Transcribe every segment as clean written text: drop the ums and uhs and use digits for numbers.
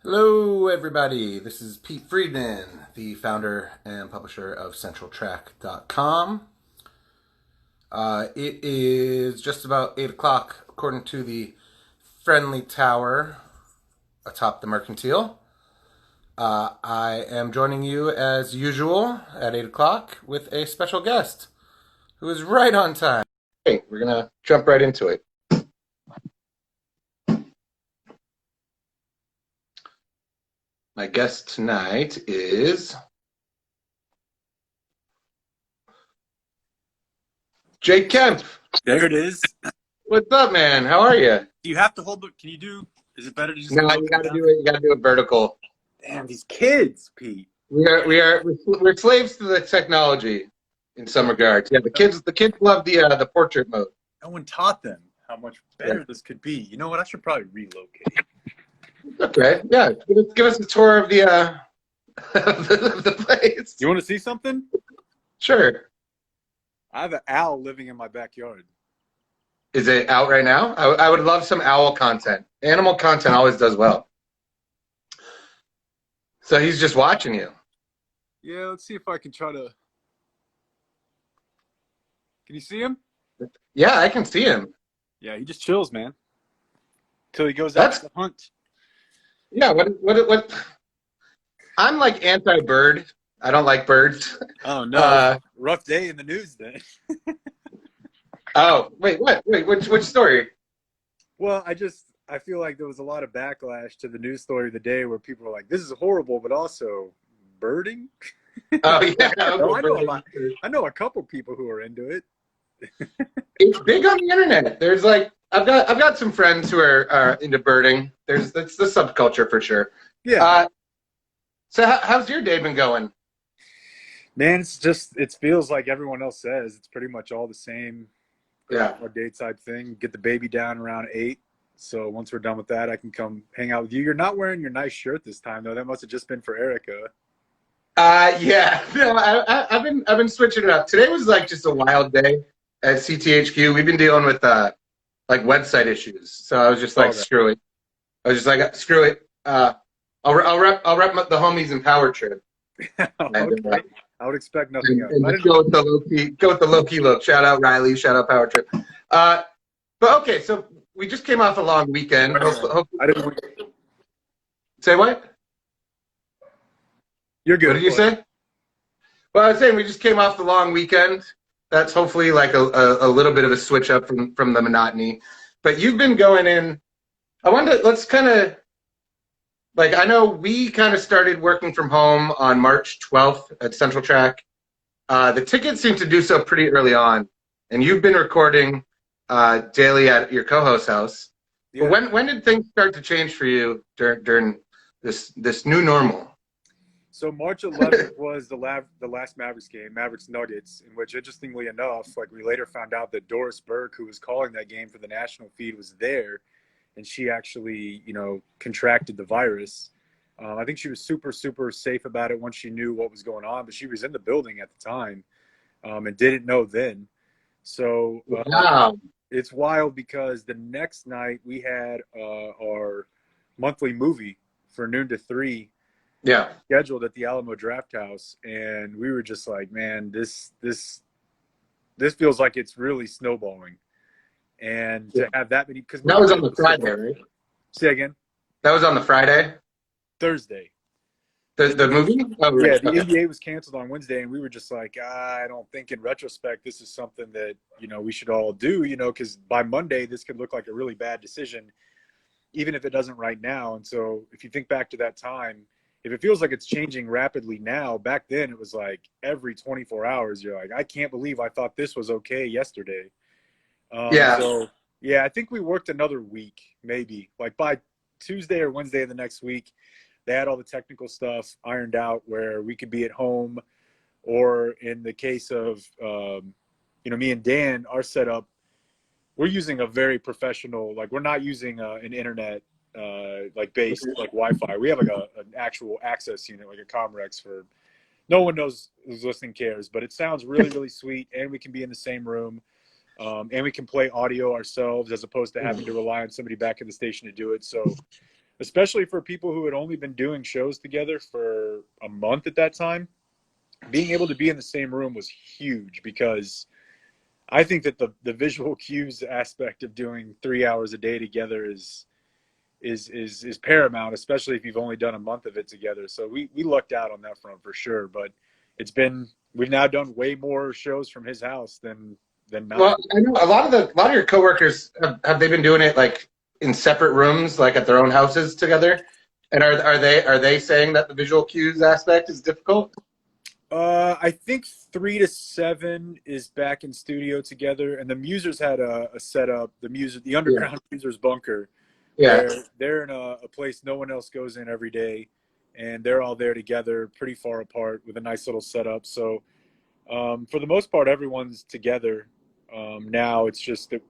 Hello, everybody. This is Pete Friedman, the founder and publisher of CentralTrack.com. It is just about 8 o'clock, according to the friendly tower atop the Mercantile. I am joining you as usual at 8 o'clock with a special guest who is right on time. Hey, we're going to jump right into it. My guest tonight is Jake Kemp. There it is. What's up, man? How are you? Do you have to hold it? Can you do? Is it better to just? No, you got to do it. You got to do it vertical. Damn, these kids, Pete. We're slaves to the technology in some regards. Yeah, the kids love the portrait mode. No one taught them how much better this could be. You know what? I should probably relocate. Okay, yeah. Give us a tour of the of the place. You want to see something? Sure. I have an owl living in my backyard. Is it out right now? I would love some owl content. Animal content always does well. So he's just watching you. Yeah, let's see if I can try to. Can you see him? Yeah, I can see him. Yeah, he just chills, man. Till he goes out to hunt. Yeah, what? I'm like anti-bird. I don't like birds. Oh no! Rough day in the news then. Oh wait, what? Wait, which story? Well, I feel like there was a lot of backlash to the news story of the day where people were like, "This is horrible," but also birding. Oh yeah, I know a couple people who are into it. It's big on the internet. There's like I've got some friends who are into birding. That's the subculture for sure. Yeah. So how's your day been going? Man, it feels like everyone else says. It's pretty much all the same. Yeah. Our date type thing. Get the baby down around 8. So once we're done with that, I can come hang out with you. You're not wearing your nice shirt this time though. That must have just been for Erica. Yeah. No, I've been switching it up. Today was like just a wild day at CTHQ. We've been dealing with like website issues. So I was just like, screw it. I was just like, screw it. I'll rep the homies in Power Trip. Okay. I would expect nothing else. And go with the low key look. Shout out Riley. Shout out Power Trip. But okay, so we just came off a long weekend. Say what? You're good. What did you say? Well, I was saying we just came off the long weekend. That's hopefully like a little bit of a switch up from the monotony. But you've been going in. Let's kind of, like, I know we kind of started working from home on March 12th at Central Track. The tickets seem to do so pretty early on. And you've been recording daily at your co-host's house. Yeah. But when did things start to change for you during this new normal? So March 11th was the last Mavericks game, Mavericks Nuggets, in which, interestingly enough, like we later found out that Doris Burke, who was calling that game for the national feed, was there, and she actually, contracted the virus. I think she was super, super safe about it once she knew what was going on, but she was in the building at the time and didn't know then. So wow. It's wild because the next night we had our monthly movie for noon to 3. Yeah, scheduled at the Alamo Draft House, and we were just like, man, this feels like it's really snowballing. And to have that many, because that was on the Friday, right? Say again. That was on the Friday. Thursday. The movie? Oh, right. Yeah, the NBA was canceled on Wednesday, and we were just like, I don't think in retrospect this is something that we should all do, because by Monday this could look like a really bad decision, even if it doesn't right now. And so if you think back to that time. If it feels like it's changing rapidly now, back then it was like every 24 hours, you're like, I can't believe I thought this was okay yesterday. So, yeah, I think we worked another week, maybe. Like by Tuesday or Wednesday of the next week, they had all the technical stuff ironed out where we could be at home. Or in the case of, me and Dan, our setup, we're using a very professional, like we're not using an internet like based like Wi-Fi. We have like an actual access unit, like a Comrex for no one knows who's listening cares, but it sounds really, really sweet. And we can be in the same room and we can play audio ourselves as opposed to having to rely on somebody back in the station to do it. So especially for people who had only been doing shows together for a month at that time. Being able to be in the same room was huge, because I think that the visual cues aspect of doing 3 hours a day together is paramount, especially if you've only done a month of it together. So we lucked out on that front for sure. But we've now done way more shows from his house than not. Well, I know a lot of your coworkers have they been doing it like in separate rooms, like at their own houses together? And are they saying that the visual cues aspect is difficult? I think 3 to 7 is back in studio together, and the Musers had a setup. The underground Musers bunker, Yeah. where they're in a place no one else goes in every day, and they're all there together, pretty far apart, with a nice little setup. So for the most part, everyone's together. Now it's just that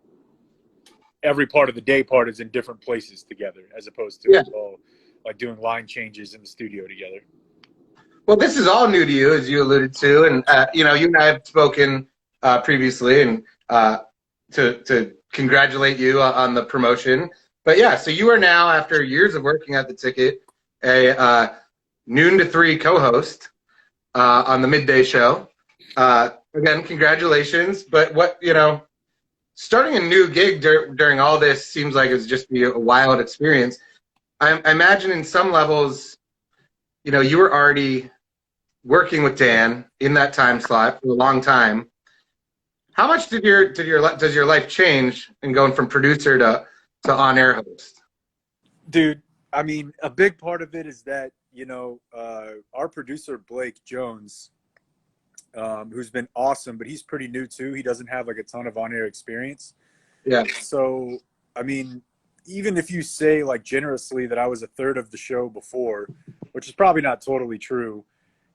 every part of the day part is in different places together, as opposed to all like doing line changes in the studio together. Well, this is all new to you, as you alluded to, and you and I have spoken previously, and to congratulate you on the promotion. But yeah, so you are now, after years of working at the Ticket, a noon to 3 co-host on the midday show. Again, congratulations. But starting a new gig during all this seems like it's just be a wild experience. I imagine in some levels, you were already working with Dan in that time slot for a long time. How much does your life change in going from producer to on-air host? Dude, I mean, a big part of it is that, our producer, Blake Jones, who's been awesome, but he's pretty new too. He doesn't have like a ton of on-air experience. Yeah. So, I mean, even if you say like generously that I was a third of the show before, which is probably not totally true,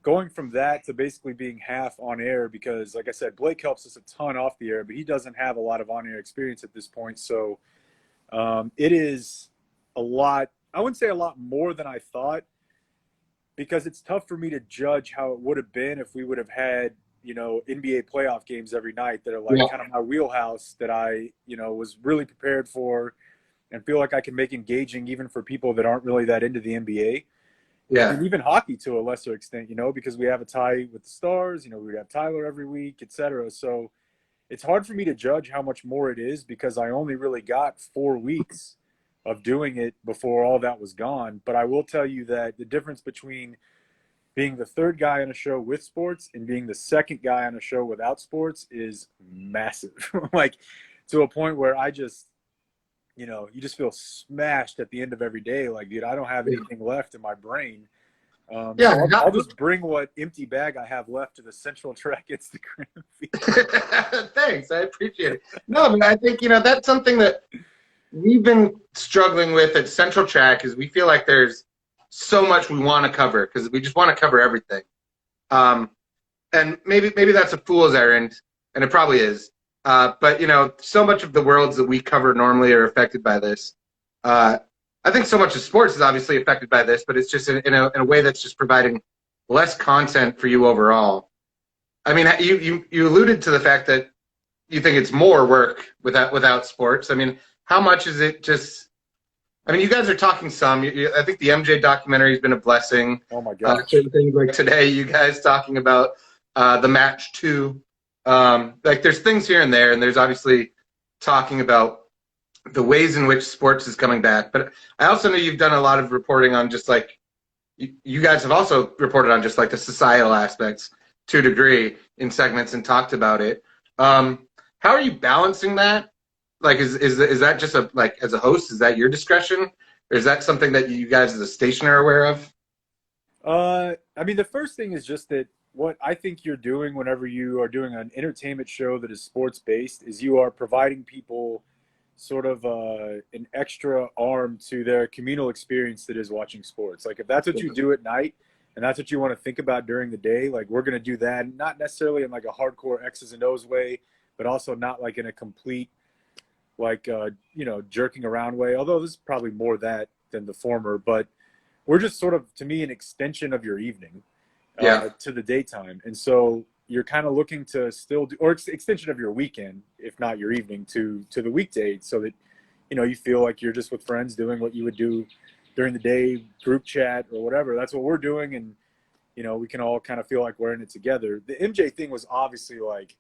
going from that to basically being half on air, because like I said, Blake helps us a ton off the air, but he doesn't have a lot of on-air experience at this point. So it is a lot. I wouldn't say a lot more than I thought, because it's tough for me to judge how it would have been if we would have had, NBA playoff games every night that are like kind of my wheelhouse, that I, was really prepared for and feel like I can make engaging even for people that aren't really that into the NBA. Yeah. And even hockey to a lesser extent, because we have a tie with the Stars, we have Tyler every week, etc. So it's hard for me to judge how much more it is, because I only really got 4 weeks of doing it before all that was gone. But I will tell you that the difference between being the third guy on a show with sports and being the second guy on a show without sports is massive. Like, to a point where I just, you just feel smashed at the end of every day. Like, dude, I don't have anything left in my brain. So I'll just bring what empty bag I have left to the Central Track Instagram feed. Thanks, I appreciate it. No, I mean, I think that's something that we've been struggling with at Central Track, is we feel like there's so much we want to cover, because we just want to cover everything. And maybe that's a fool's errand, and it probably is. But so much of the worlds that we cover normally are affected by this. I think so much of sports is obviously affected by this, but it's just in a way that's just providing less content for you overall. I mean, you alluded to the fact that you think it's more work without sports. I mean, how much is it just? I mean, you guys are talking some. I think the MJ documentary has been a blessing. Oh my gosh! Things like today, you guys talking about the match 2. Like, there's things here and there, and there's obviously talking about the ways in which sports is coming back. But I also know you've done a lot of reporting on just like, you guys have also reported on just like the societal aspects to a degree in segments and talked about it. How are you balancing that? Like, is that just as a host, is that your discretion? Or is that something that you guys as a station are aware of? I mean, the first thing is just that what I think you're doing whenever you are doing an entertainment show that is sports-based is you are providing people sort of an extra arm to their communal experience that is watching sports. Like, if that's what you do at night and that's what you want to think about during the day, like, we're going to do that, not necessarily in like a hardcore X's and O's way, but also not like in a complete, like, jerking around way, although this is probably more that than the former. But we're just sort of, to me, an extension of your evening to the daytime. And so you're kind of looking to still do, or extension of your weekend, if not your evening, to the weekday, so that, you feel like you're just with friends doing what you would do during the day, group chat or whatever. That's what we're doing. And, you know, we can all kind of feel like we're in it together. The MJ thing was obviously like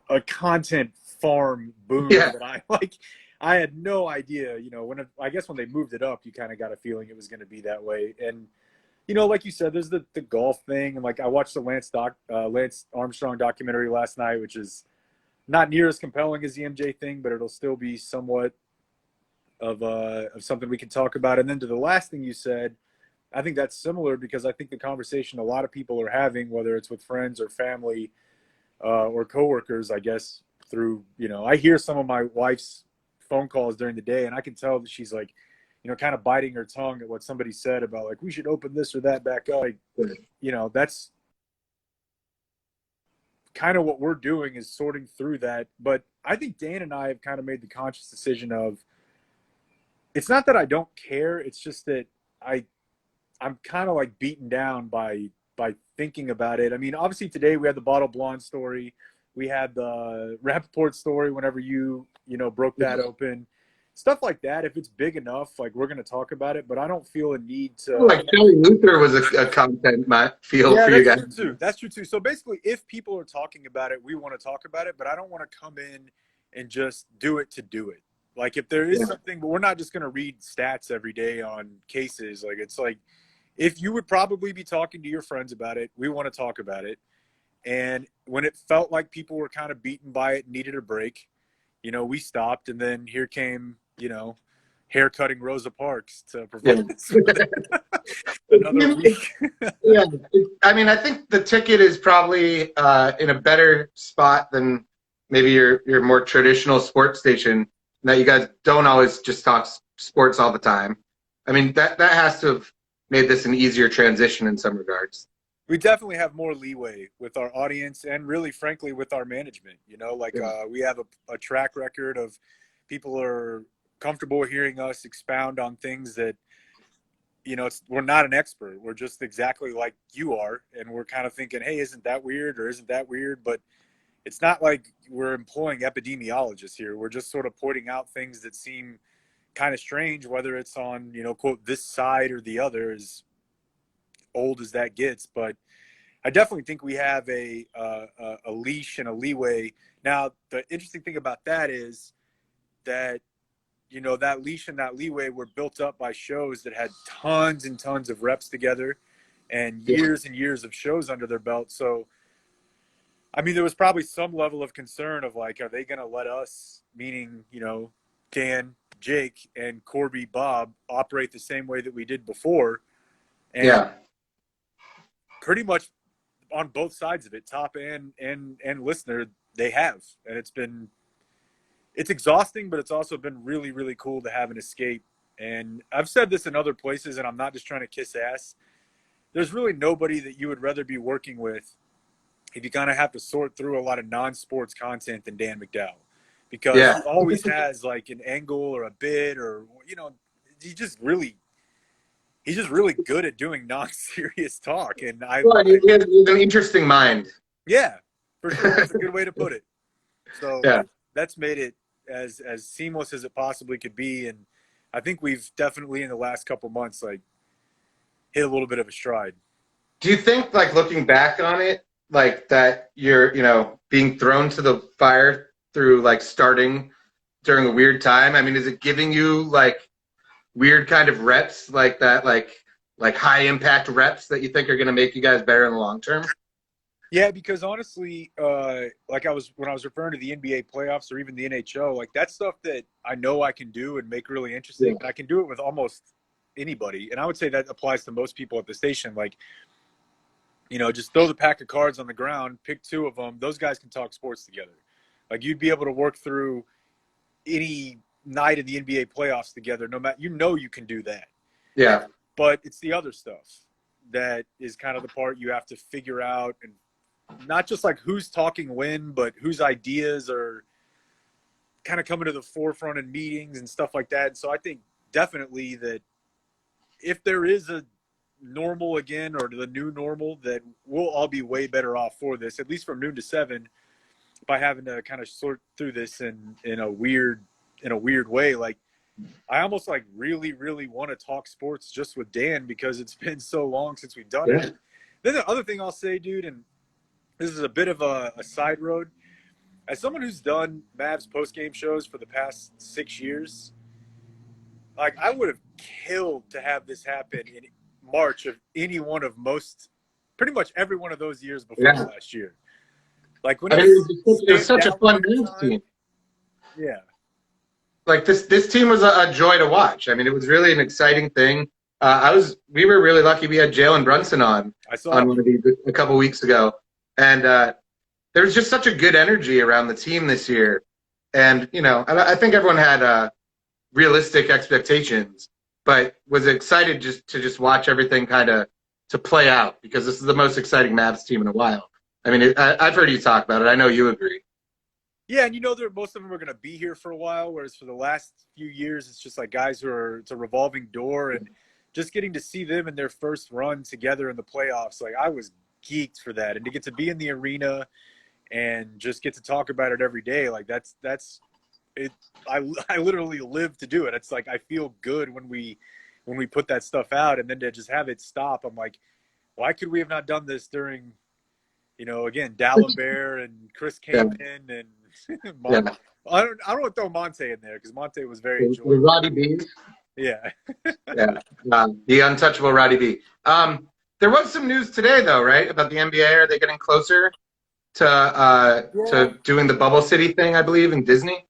a content farm boom Yeah. that I had no idea, you know, I guess when they moved it up, you kind of got a feeling it was going to be that way. And, you know, like you said, there's the golf thing. And like, I watched the Lance Armstrong documentary last night, which is not near as compelling as the MJ thing, but it'll still be somewhat of something we can talk about. And then to the last thing you said, I think that's similar because I think the conversation a lot of people are having, whether it's with friends or family or coworkers, I guess, through, you know, I hear some of my wife's phone calls during the day and I can tell that she's like, you know, kind of biting her tongue at what somebody said about like, we should open this or that back up. Like, you know, that's kind of what we're doing is sorting through that. But I think Dan and I have kind of made the conscious decision of, it's not that I don't care. It's just that I'm kind of like beaten down by thinking about it. I mean, obviously today we had the Bottle Blonde story. We had the Rappaport story whenever you know, broke that open. Stuff like that. If it's big enough, like we're going to talk about it, but I don't feel a need to. Like Kelly Luther was a content field for you guys. True too. That's true too. So basically, if people are talking about it, we want to talk about it, but I don't want to come in and just do it to do it. Like if there is something, but we're not just going to read stats every day on cases. Like it's like, if you would probably be talking to your friends about it, we want to talk about it. And when it felt like people were kind of beaten by it, needed a break, you know, we stopped. And then here came, you know, haircutting Rosa Parks to provide us with another week. Yeah. I mean, I think the ticket is probably in a better spot than maybe your more traditional sports station, that you guys don't always just talk sports all the time. I mean, that has to have made this an easier transition in some regards. We definitely have more leeway with our audience and really, frankly, with our management. You know, like we have a track record of people are comfortable hearing us expound on things that, you know, we're not an expert. We're just exactly like you are. And we're kind of thinking, hey, isn't that weird or isn't that weird? But it's not like we're employing epidemiologists here. We're just sort of pointing out things that seem kind of strange, whether it's on, you know, quote, this side or the other, as old as that gets. But I definitely think we have a leash and a leeway. Now, the interesting thing about that is that, you know, that leash and that leeway were built up by shows that had tons and tons of reps together and years and years of shows under their belt. So, I mean, there was probably some level of concern of like, are they going to let us, meaning, you know, Dan, Jake, and Corby, Bob, operate the same way that we did before? And pretty much on both sides of it, top and listener, they have. And it's exhausting, but it's also been really, really cool to have an escape. And I've said this in other places, and I'm not just trying to kiss ass. There's really nobody that you would rather be working with if you kind of have to sort through a lot of non-sports content than Dan McDowell, because he always has like an angle or a bit, or, you know, he's just really good at doing non-serious talk. And he has an interesting mind. Yeah, for sure. That's a good way to put it. So that's made it as seamless as it possibly could be. And I think we've definitely in the last couple months, like, hit a little bit of a stride. Do you think, like, looking back on it, like that you're, you know, being thrown to the fire through like starting during a weird time? I mean, is it giving you like weird kind of reps like that, like high impact reps that you think are going to make you guys better in the long term? Yeah, because honestly, like when I was referring to the NBA playoffs or even the NHL, like that's stuff that I know I can do and make really interesting. And I can do it with almost anybody. And I would say that applies to most people at the station. Like, you know, just throw the pack of cards on the ground, pick two of them. Those guys can talk sports together. Like you'd be able to work through any night in the NBA playoffs together. No matter, you know, you can do that. Yeah. But it's the other stuff that is kind of the part you have to figure out, and not just like who's talking when, but whose ideas are kind of coming to the forefront in meetings and stuff like that. And so I think definitely that if there is a normal again, or the new normal, that we'll all be way better off for this, at least from noon to 7, by having to kind of sort through this in a weird way. Like I almost like really, really want to talk sports just with Dan because it's been so long since we've done Yeah. it. Then the other thing I'll say, dude, and this is a bit of a side road. As someone who's done Mavs post-game shows for the past 6 years, like I would have killed to have this happen in March of any one of pretty much every one of those years before Yeah. last year. Like when I it mean, was it was such a fun Dallas Mavs time, team. yeah. Like this team was a joy to watch. I mean, it was really an exciting thing. We were really lucky. We had Jalen Brunson on I saw one of these a couple weeks ago, and there was just such a good energy around the team this year. And I think everyone had realistic expectations, but was excited just watch everything kind of to play out because this is the most exciting Mavs team in a while. I mean, I've heard you talk about it. I know you agree. Yeah, and most of them are going to be here for a while, whereas for the last few years, it's just like guys it's a revolving door, and just getting to see them in their first run together in the playoffs, like I was geeked for that, and to get to be in the arena and just get to talk about it every day, like that's it. I literally live to do it. It's like I feel good when we put that stuff out, and then to just have it stop, I'm like, why could we have not done this during, again, D'Alembert and Chris Kaman and Yeah. I don't want to throw Monte in there because Monte was very The enjoyable. Roddy B. Yeah. Yeah. The untouchable Roddy B. There was some news today, though, right, about the NBA. Are they getting closer to doing the Bubble City thing, I believe, in Disney?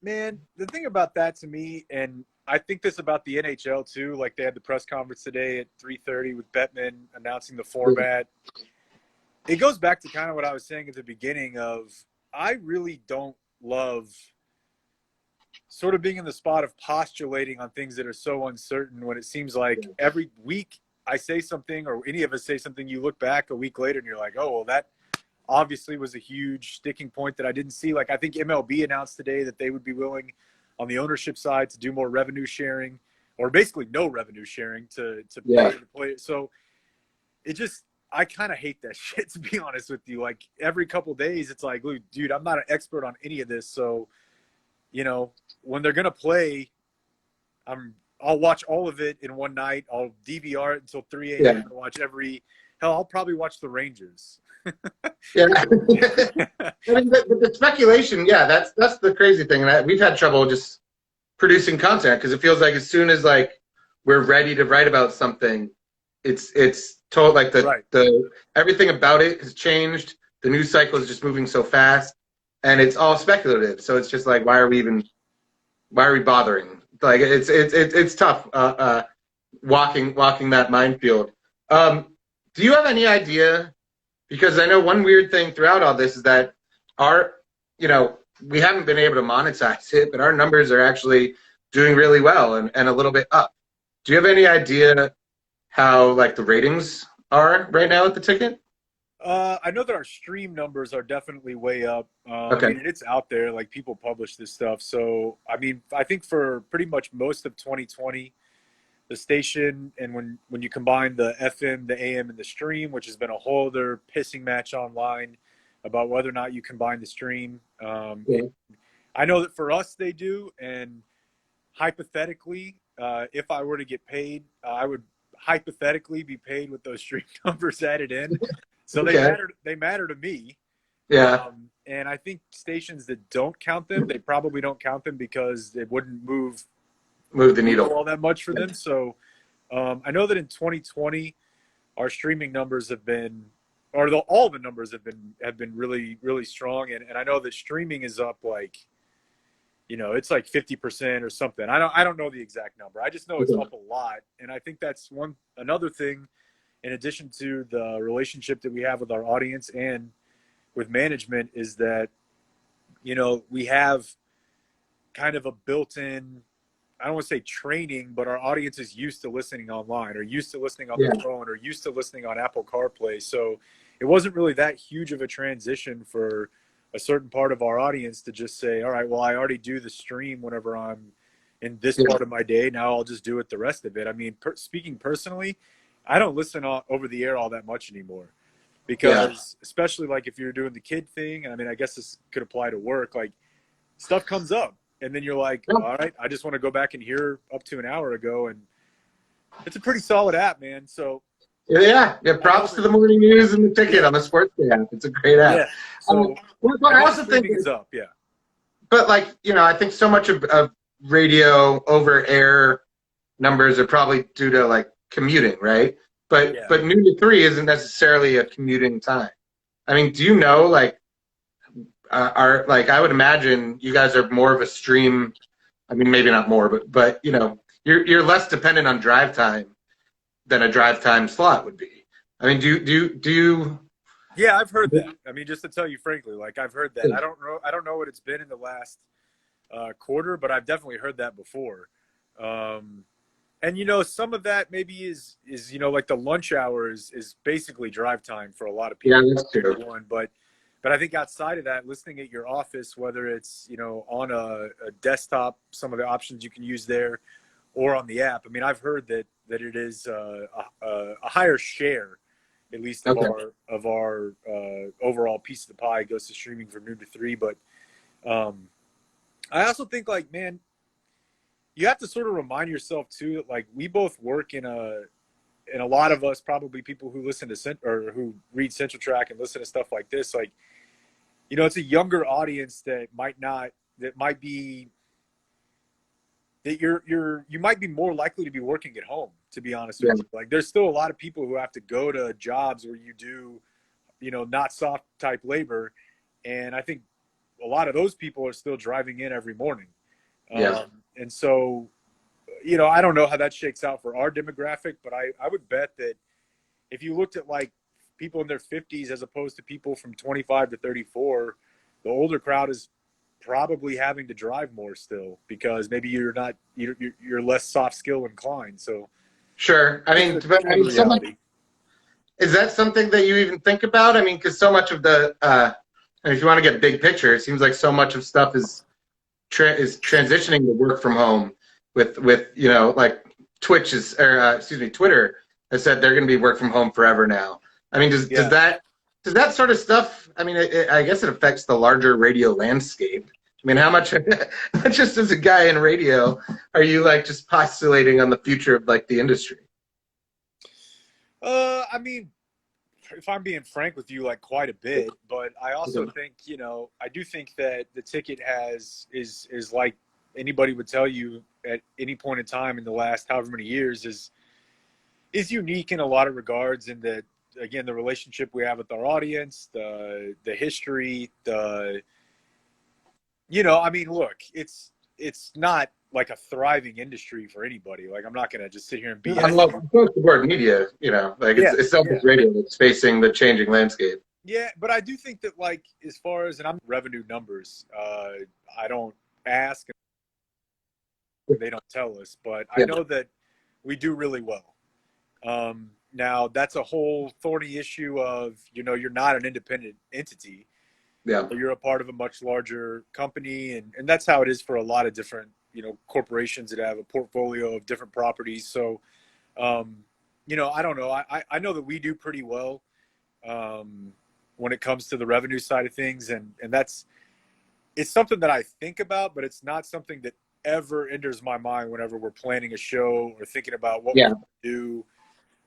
Man, the thing about that to me, and I think this about the NHL too, like they had the press conference today at 3:30 with Bettman announcing the format. It goes back to kind of what I was saying at the beginning of I really don't love sort of being in the spot of postulating on things that are so uncertain when it seems like every week I say something or any of us say something, you look back a week later and you're like, oh, well, that obviously was a huge sticking point that I didn't see. Like I think MLB announced today that they would be willing on the ownership side to do more revenue sharing or basically no revenue sharing to pay the players. So it just, I kind of hate that shit, to be honest with you. Like every couple of days, it's like, dude, I'm not an expert on any of this. So, when they're going to play, I'll watch all of it in one night. I'll DVR it until 3 a.m. and watch I'll probably watch the Rangers. Yeah. I mean, the speculation, that's the crazy thing. And we've had trouble just producing content because it feels like as soon as like we're ready to write about something, it's told like the everything about it has changed. The news cycle is just moving so fast, and it's all speculative. So it's just like, why are we bothering? Like it's tough walking that minefield. Do you have any idea? Because I know one weird thing throughout all this is that we haven't been able to monetize it, but our numbers are actually doing really well and a little bit up. Do you have any idea how like the ratings are right now at the ticket? I know that our stream numbers are definitely way up. Okay. I mean, it's out there. Like people publish this stuff. So, I mean, I think for pretty much most of 2020, the station and when you combine the FM, the AM, and the stream, which has been a whole other pissing match online about whether or not you combine the stream. I know that for us they do, and hypothetically, if I were to get paid, I would hypothetically be paid with those stream numbers added in. So they matter to me. Yeah. And I think stations that don't count them, they probably don't count them because it wouldn't move the needle all that much for them. So I know that in 2020, our streaming numbers have been, all the numbers have been really, really strong. And I know that streaming is up like, it's like 50% or something. I don't know the exact number. I just know it's up a lot. And I think that's another thing, in addition to the relationship that we have with our audience and with management, is that, we have kind of a built-in, I don't want to say training, but our audience is used to listening online or used to listening on their phone or used to listening on Apple CarPlay. So it wasn't really that huge of a transition for a certain part of our audience to just say, all right, well, I already do the stream whenever I'm in this part of my day. Now I'll just do it the rest of it. I mean, speaking personally, I don't listen over the air all that much anymore because especially like if you're doing the kid thing, I mean, I guess this could apply to work, like stuff comes up and then you're like, Yeah. all right, I just want to go back and hear up to an hour ago, and it's a pretty solid app, man. So Yeah. Props to the morning news and the ticket yeah, on the Sportsradio app. It's a great app. yeah. So Well, and I all the also think, streaming is up, yeah. but like, I think so much of radio over air numbers are probably due to like commuting, right? Yeah. But noon to 3 isn't necessarily a commuting time. I mean, do you know like are like I would imagine you guys are more of a stream. I mean, maybe not more, but you're less dependent on drive time than a drive time slot would be. I mean, do you? Yeah, I've heard that. I mean, just to tell you frankly, like I've heard that. I don't know what it's been in the last quarter, but I've definitely heard that before. And some of that maybe is like the lunch hour is basically drive time for a lot of people. Yeah, that's true. But I think outside of that, listening at your office, whether it's on a desktop, some of the options you can use there, or on the app. I mean, I've heard that it is a higher share, at least of our overall piece of the pie goes to streaming from noon to 3. But I also think, like, man, you have to sort of remind yourself too that like we both work in a lot of us, probably people who listen to or who read Central Track and listen to stuff like this, like, it's a younger audience that might be that you might be more likely to be working at home, to be honest with you. Like there's still a lot of people who have to go to jobs where you do, not soft type labor. And I think a lot of those people are still driving in every morning. And so, I don't know how that shakes out for our demographic, but I would bet that if you looked at like people in their 50s as opposed to people from 25 to 34, the older crowd is probably having to drive more still because maybe you're less soft skill inclined. So sure. I mean, is that something that you even think about? I mean, because so much of the if you want to get big picture, it seems like so much of stuff is transitioning to work from home with like Twitter has said they're going to be work from home forever now. I mean, does that sort of stuff, I mean, I guess it affects the larger radio landscape. I mean, how much just as a guy in radio are you like just postulating on the future of like the industry? I mean, if I'm being frank with you, like quite a bit, but I also think, I do think that the ticket is like anybody would tell you at any point in time in the last however many years is unique in a lot of regards, in that, again, the relationship we have with our audience, the history, I mean, look, it's not like a thriving industry for anybody. Like, I'm not going to just sit here and be across the board media, it's selfish radio that's facing the changing landscape. Yeah, but I do think that, like, as far as, and I'm revenue numbers, I don't ask, they don't tell us, but I know that we do really well. Now that's a whole thorny issue of, you're not an independent entity. Yeah. You're a part of a much larger company, and that's how it is for a lot of different, corporations that have a portfolio of different properties. So, I don't know. I know that we do pretty well when it comes to the revenue side of things, and it's something that I think about, but it's not something that ever enters my mind whenever we're planning a show or thinking about what we're going to do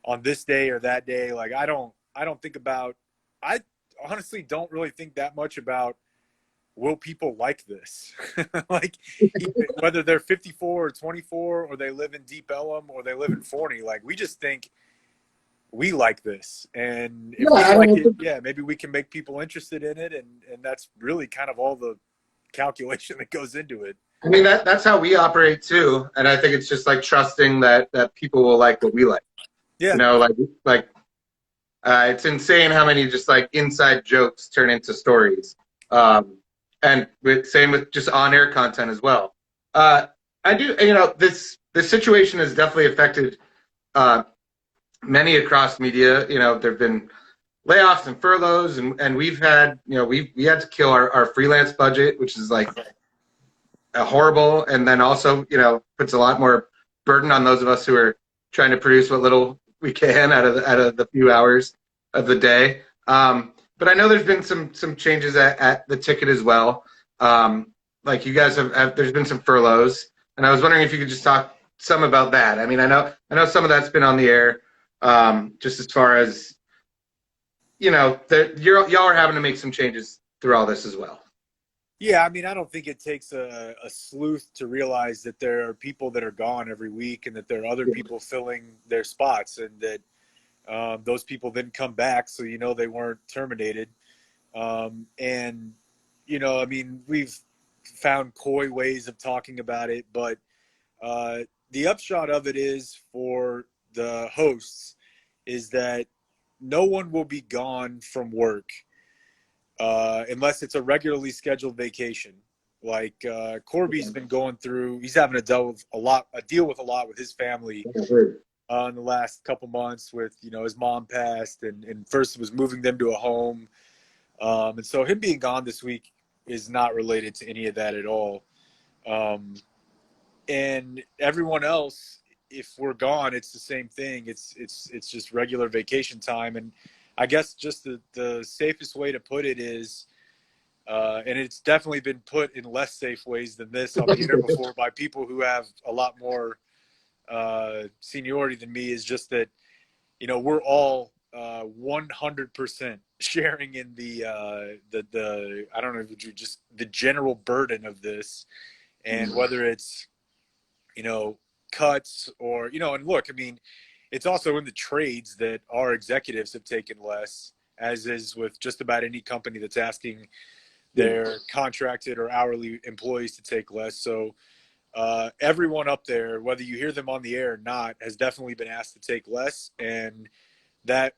on this day or that day. Like, I don't think about, I honestly don't really think that much about, will people like this? Like, whether they're 54 or 24, or they live in Deep Ellum, or they live in Forney, like, we just think we like this. And if we like it, maybe we can make people interested in it. And that's really kind of all the calculation that goes into it. I mean, that's how we operate too. And I think it's just like trusting that people will like what we like. Yeah. It's insane how many just like inside jokes turn into stories. And same with just on-air content as well. I do, this situation has definitely affected many across media. There've been layoffs and furloughs, and we've had, we had to kill our freelance budget, which is like horrible, and then also, puts a lot more burden on those of us who are trying to produce what little we can out of the few hours of the day. But I know there's been some changes at the ticket as well. like you guys have there's been some furloughs, and I was wondering if you could just talk some about that. I mean, I know some of that's been on the air, just as far as y'all are having to make some changes through all this as well. Yeah, I mean, I don't think it takes a sleuth to realize that there are people that are gone every week and that there are other people filling their spots, and that those people then come back, so they weren't terminated. And I mean, we've found coy ways of talking about it, but the upshot of it is, for the hosts, is that no one will be gone from work unless it's a regularly scheduled vacation. Like Corby's been going through, he's having to deal with a lot with his family in the last couple months with, his mom passed, and first was moving them to a home. And so him being gone this week is not related to any of that at all. And everyone else, if we're gone, it's the same thing. It's just regular vacation time. And I guess just the safest way to put it is, and it's definitely been put in less safe ways than this on the air before by people who have a lot more seniority than me, is just that, we're all 100% sharing in the I don't know, just the general burden of this. And whether it's, cuts or, and look, I mean, it's also in the trades that our executives have taken less, as is with just about any company that's asking their contracted or hourly employees to take less. So everyone up there, whether you hear them on the air or not, has definitely been asked to take less. And that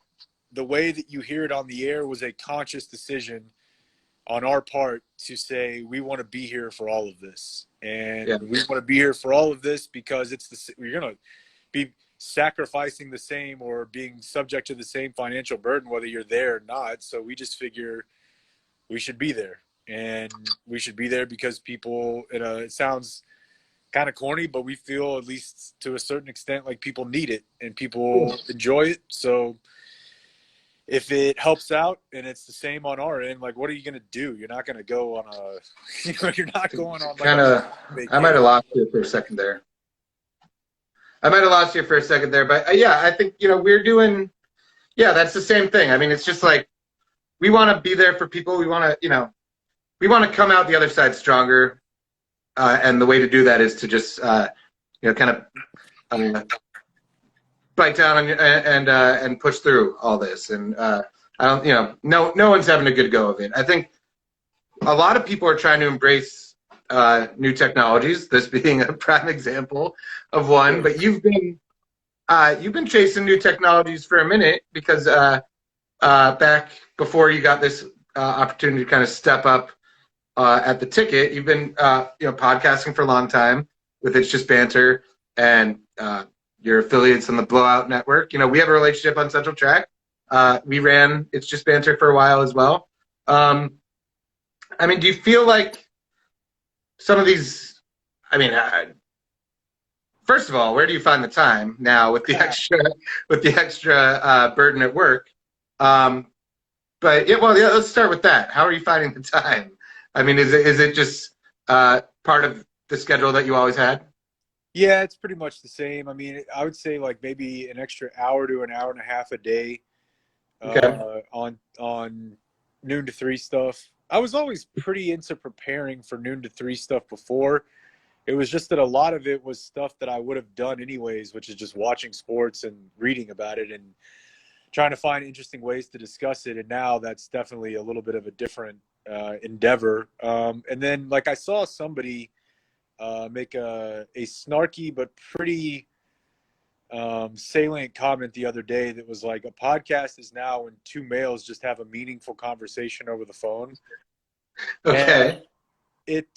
the way that you hear it on the air was a conscious decision on our part to say, we want to be here for all of this. And we want to be here for all of this because we're going to be sacrificing the same or being subject to the same financial burden, whether you're there or not. So we just figure we should be there, and we should be there because people, it sounds kind of corny, but we feel, at least to a certain extent, like people need it and people enjoy it. So if it helps out and it's the same on our end, like, what are you going to do? You're not going to go on you're not going on I might have lost you for a second there. But yeah, I think, we're doing, that's the same thing. I mean, it's just like, we want to be there for people. We want to come out the other side stronger. And the way to do that is to just, kind of bite down and push through all this. And I don't, no one's having a good go of it. I think a lot of people are trying to embrace new technologies, this being a prime example of one. But you've been chasing new technologies for a minute, because back before you got this opportunity to kind of step up at the Ticket, you've been podcasting for a long time with It's Just Banter, and your affiliates on the Blowout Network. We have a relationship on Central Track. We ran It's Just Banter for a while as well. I mean, do you feel like some of these, I mean, first of all, where do you find the time now with the extra burden at work? But let's start with that. How are you finding the time? I mean, is it just part of the schedule that you always had? Yeah, it's pretty much the same. I mean, I would say like maybe an extra hour to an hour and a half a day on noon to 3 stuff. I was always pretty into preparing for noon to 3 stuff before. It was just that a lot of it was stuff that I would have done anyways, which is just watching sports and reading about it and trying to find interesting ways to discuss it. And now that's definitely a little bit of a different endeavor. And then, like, I saw somebody make a snarky but pretty salient comment the other day that was like, a podcast is now when two males just have a meaningful conversation over the phone. Okay. And it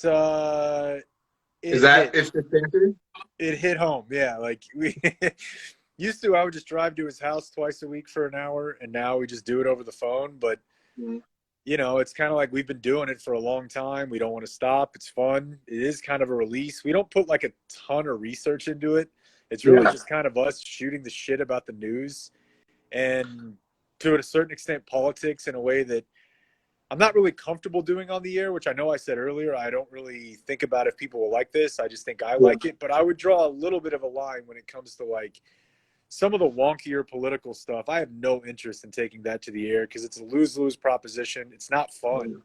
is that It's Just Banter? It hit home. Yeah, like we used to, I would just drive to his house twice a week for an hour, and now we just do it over the phone. But it's kind of like we've been doing it for a long time. We don't want to stop. It's fun. It is kind of a release. We don't put like a ton of research into it. It's really just kind of us shooting the shit about the news, and to a certain extent politics, in a way that I'm not really comfortable doing on the air, which I know I said earlier. I don't really think about if people will like this. I just think I like it. But I would draw a little bit of a line when it comes to like some of the wonkier political stuff. I have no interest in taking that to the air because it's a lose-lose proposition. It's not fun.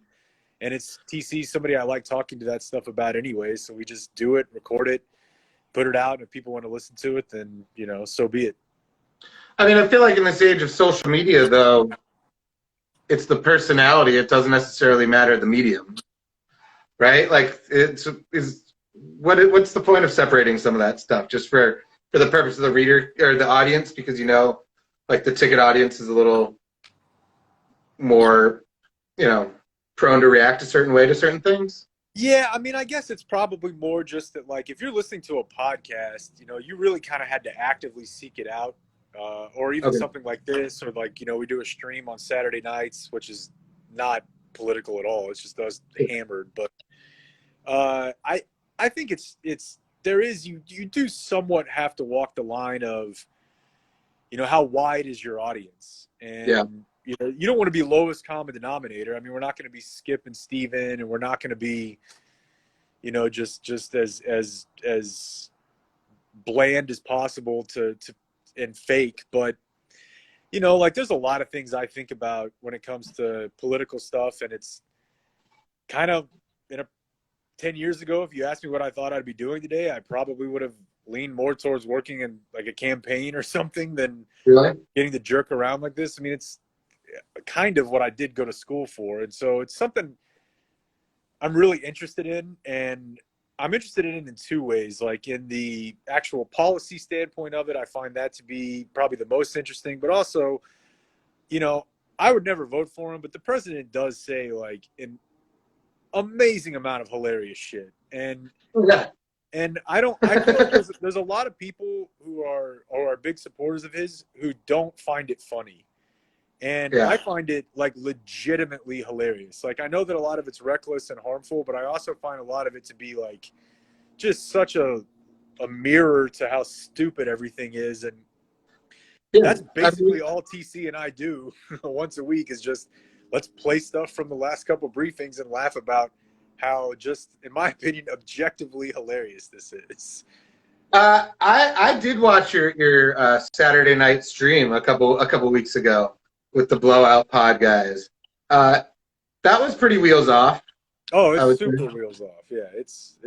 And it's TC, somebody I like talking to that stuff about anyway. So we just do it, record it, put it out. And if people want to listen to it, then, you know, so be it. I mean, I feel like in this age of social media, though, it's the personality. It doesn't necessarily matter the medium, right? Like, what's the point of separating some of that stuff just for the purpose of the reader or the audience? Because, you know, like the ticket audience is a little more, you know, prone to react a certain way to certain things. Yeah, I mean, I guess it's probably more just that, like, if you're listening to a podcast, you know, you really kind of had to actively seek it out. Or even something like this, or like, you know, we do a stream on Saturday nights, which is not political at all. It's just us hammered. But I think you do somewhat have to walk the line of, you know, how wide is your audience? And, you know, you don't want to be lowest common denominator. I mean, we're not going to be Skip and Steven, and we're not going to be, you know, just as bland as possible to and fake. But, you know, like there's a lot of things I think about when it comes to political stuff, and it's kind of 10 years ago, if you asked me what I thought I'd be doing today, I probably would have leaned more towards working in like a campaign or something than getting to jerk around like this. I mean, it's kind of what I did go to school for, and so it's something I'm really interested in, and I'm interested in it in two ways. Like in the actual policy standpoint of it, I find that to be probably the most interesting. But also, you know, I would never vote for him, but the president does say like an amazing amount of hilarious shit. And I feel like there's a lot of people who are big supporters of his who don't find it funny. And I find it like legitimately hilarious. Like I know that a lot of it's reckless and harmful, but I also find a lot of it to be like just such a mirror to how stupid everything is. And that's basically all TC and I do once a week is just let's play stuff from the last couple briefings and laugh about how just, in my opinion, objectively hilarious this is. I did watch your Saturday night stream a couple weeks ago with the Blowout Pod guys. That was pretty wheels off. Oh, it's super wheels off. Yeah, it's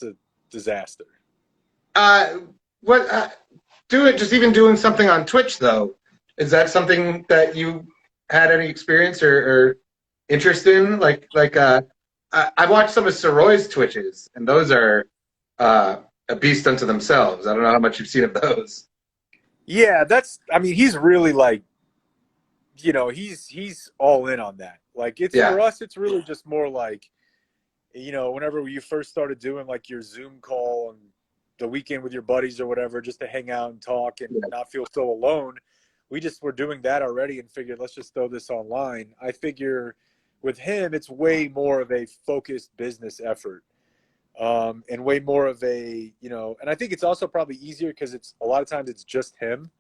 a disaster. Even doing something on Twitch though, is that something that you had any experience or interest in? I watched some of Soroy's Twitches, and those are a beast unto themselves. I don't know how much you've seen of those. Yeah, he's really like, you know, he's all in on that. Like for us, it's really just more like, you know, whenever you first started doing like your Zoom call on the weekend with your buddies or whatever, just to hang out and talk and not feel so alone. We just were doing that already and figured, let's just throw this online. I figure with him, it's way more of a focused business effort. And way more of a, you know, and I think it's also probably easier because it's a lot of times it's just him.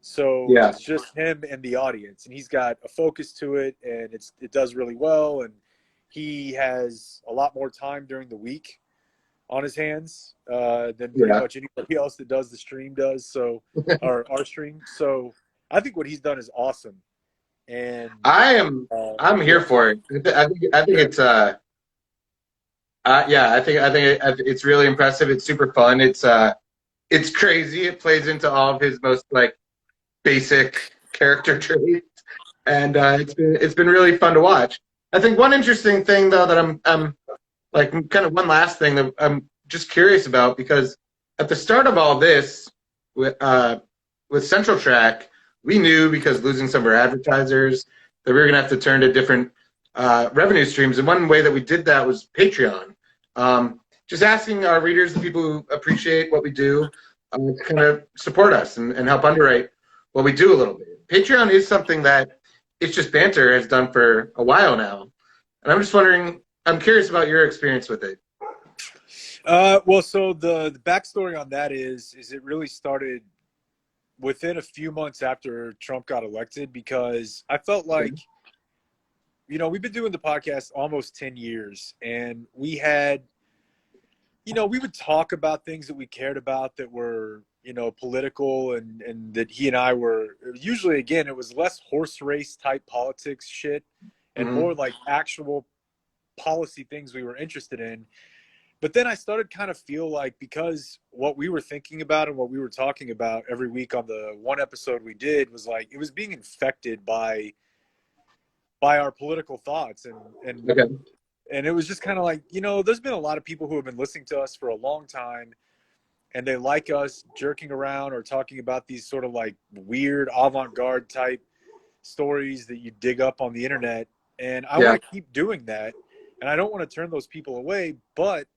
So it's just him and the audience, and he's got a focus to it, and it does really well. And he has a lot more time during the week on his hands than pretty much anybody else that does the stream does. So, or our stream. So I think what he's done is awesome. And I'm here for it. I think it's I think it's really impressive. It's super fun. It's crazy. It plays into all of his most like basic character traits, and it's been really fun to watch. I think one interesting thing though that I'm like kind of one last thing that I'm just curious about, because at the start of all this with Central Track, we knew, because losing some of our advertisers, that we were gonna have to turn to different revenue streams, and one way that we did that was Patreon. Just asking our readers, the people who appreciate what we do, to kind of support us and help underwrite what we do a little bit. Patreon is something that It's Just Banter has done for a while now. And I'm just wondering, I'm curious about your experience with it. Well, so the backstory on that is it really started within a few months after Trump got elected, because I felt like we've been doing the podcast almost 10 years, and we had, we would talk about things that we cared about that were, political, and that he and I were usually, again, it was less horse race type politics shit and more like actual policy things we were interested in. But then I started kind of feel like, because what we were thinking about and what we were talking about every week on the one episode we did was like, it was being infected by our political thoughts. And it was just kind of like, there's been a lot of people who have been listening to us for a long time, and they like us jerking around or talking about these sort of like weird avant-garde type stories that you dig up on the internet. And I want to keep doing that. And I don't want to turn those people away, but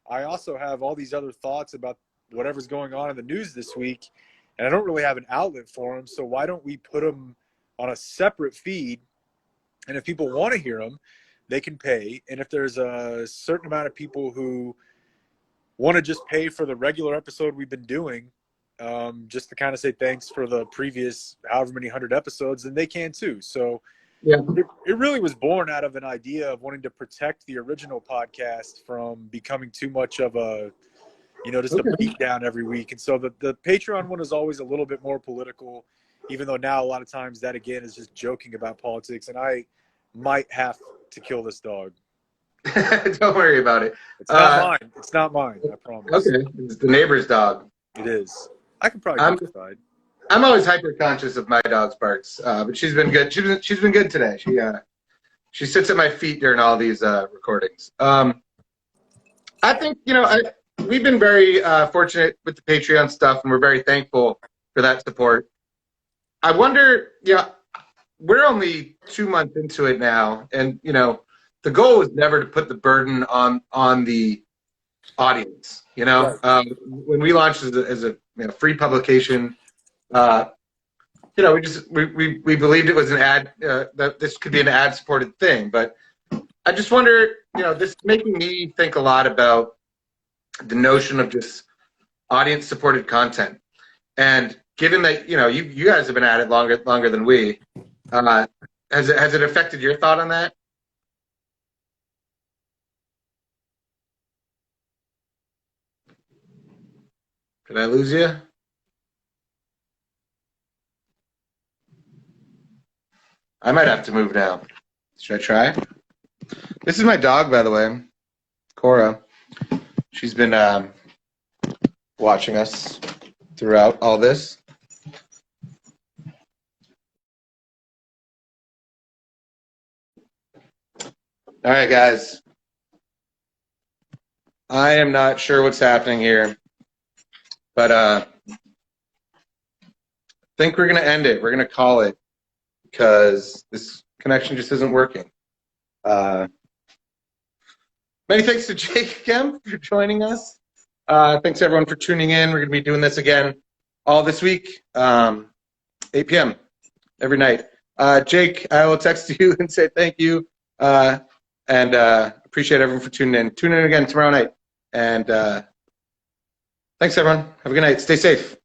I also have all these other thoughts about whatever's going on in the news this week, and I don't really have an outlet for them. So why don't we put them on a separate feed? And if people want to hear them, they can pay. And if there's a certain amount of people who want to just pay for the regular episode we've been doing, just to kind of say thanks for the previous however many 100 episodes, then they can too. So it really was born out of an idea of wanting to protect the original podcast from becoming too much of a, just a beat down every week. And so the Patreon one is always a little bit more political, even though now a lot of times that, again, is just joking about politics. And I might have to kill this dog. Don't worry about it. It's not mine. It's not mine, I promise. Okay. It's the neighbor's dog. It is. I can probably decide. I'm always hyper conscious of my dog's barks, but she's been good. She's been good today. She sits at my feet during all these recordings. I think we've been very fortunate with the Patreon stuff, and we're very thankful for that support. I wonder, we're only 2 months into it now, and the goal was never to put the burden on the audience. When we launched as a free publication. We believed it was an ad, that this could be an ad-supported thing. But I just wonder, this is making me think a lot about the notion of just audience-supported content. And given that, you guys have been at it longer than we, has it affected your thought on that? Did I lose you? I might have to move now. Should I try? This is my dog, by the way, Cora. She's been watching us throughout all this. All right, guys. I am not sure what's happening here, but I think we're going to end it. We're going to call it, because this connection just isn't working. Many thanks to Jake Kemp for joining us. Thanks everyone for tuning in. We're going to be doing this again all this week, 8 p.m. every night. Jake, I will text you and say thank you, and appreciate everyone for tuning in. Tune in again tomorrow night. And thanks everyone. Have a good night. Stay safe.